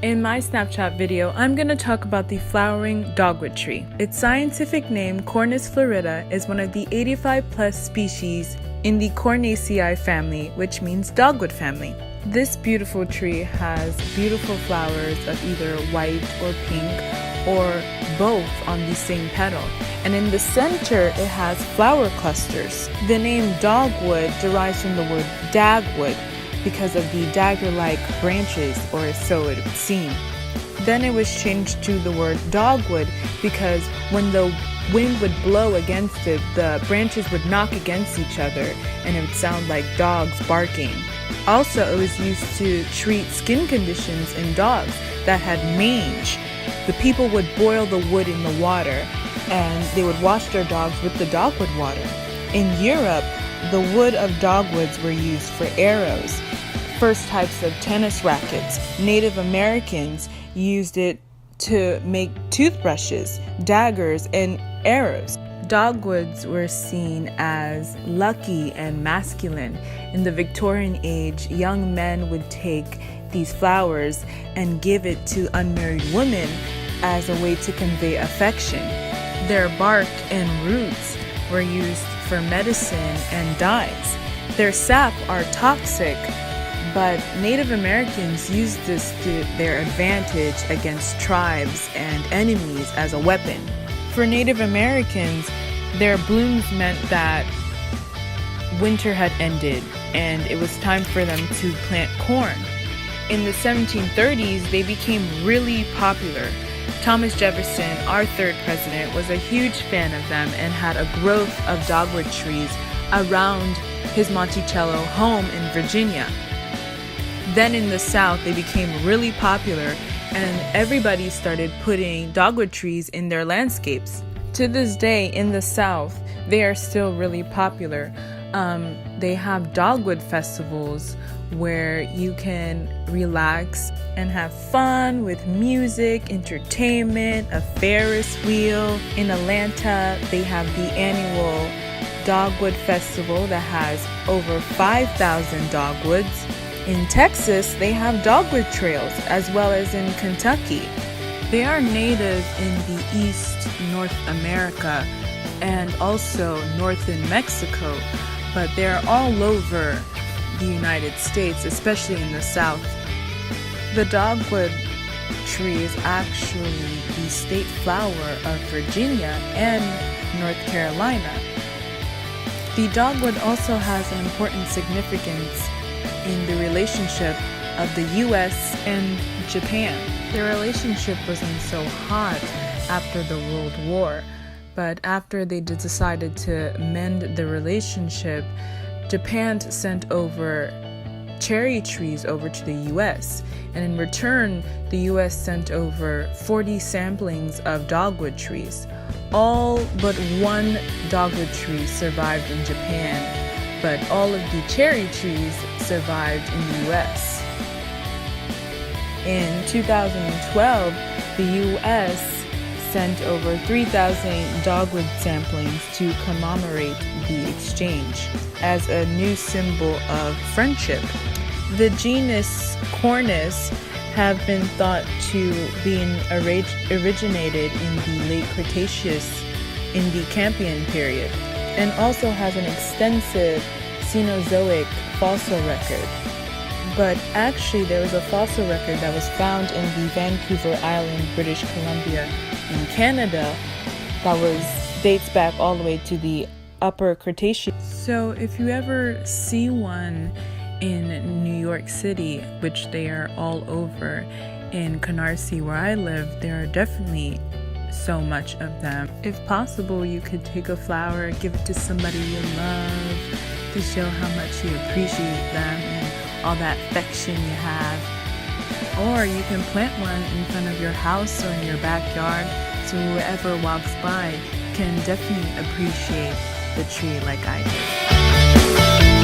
In my snapshot video, I'm going to talk about the flowering dogwood tree. Its scientific name, Cornus florida, is one of the 85 plus species in the Cornaceae family, which means dogwood family. This beautiful tree has beautiful flowers of either white or pink or both on the same petal. And in the center, it has flower clusters. The name dogwood derives from the word dagwood, because of the dagger-like branches, or so it would seem. Then it was changed to the word dogwood because when the wind would blow against it, the branches would knock against each other and it would sound like dogs barking. Also, it was used to treat skin conditions in dogs that had mange. The people would boil the wood in the water and they would wash their dogs with the dogwood water. In Europe, the wood of dogwoods were used for arrows, first types of tennis rackets. Native Americans used it to make toothbrushes, daggers, and arrows. Dogwoods were seen as lucky and masculine. In the Victorian age, young men would take these flowers and give it to unmarried women as a way to convey affection. Their bark and roots were used for medicine and dyes. Their sap are toxic, but Native Americans used this to their advantage against tribes and enemies as a weapon. For Native Americans, their blooms meant that winter had ended and it was time for them to plant corn. In the 1730s, they became really popular. Thomas Jefferson, our third president, was a huge fan of them and had a growth of dogwood trees around his Monticello home in Virginia. Then in the South, they became really popular and everybody started putting dogwood trees in their landscapes. To this day, in the South, they are still really popular. They have dogwood festivals where you can relax and have fun with music, entertainment, a Ferris wheel. In Atlanta, they have the annual Dogwood Festival that has over 5,000 dogwoods. In Texas, they have dogwood trails, as well as in Kentucky. They are native in the East, North America, and also North in Mexico, but they're all over the United States, especially in the South. The dogwood tree is actually the state flower of Virginia and North Carolina. The dogwood also has an important significance in the relationship of the US and Japan. Their relationship wasn't so hot after the World War, but after they decided to mend the relationship, Japan sent over cherry trees over to the US, and in return, the US sent over 40 samplings of dogwood trees. All but one dogwood tree survived in Japan, but all of the cherry trees survived in the US. In 2012, the US sent over 3,000 dogwood samplings to commemorate the exchange as a new symbol of friendship. The genus Cornus have been thought to be originated in the late Cretaceous in the Cambrian period, and also has an extensive Cenozoic fossil record. But actually, there was a fossil record that was found in the Vancouver Island, British Columbia, in Canada, that dates back all the way to the Upper Cretaceous. So if you ever see one in New York City, which they are all over, in Canarsie where I live, there are definitely so much of them. If possible, you could take a flower, give it to somebody you love to show how much you appreciate them and all that affection you have. Or you can plant one in front of your house or in your backyard so whoever walks by can definitely appreciate the tree like I did.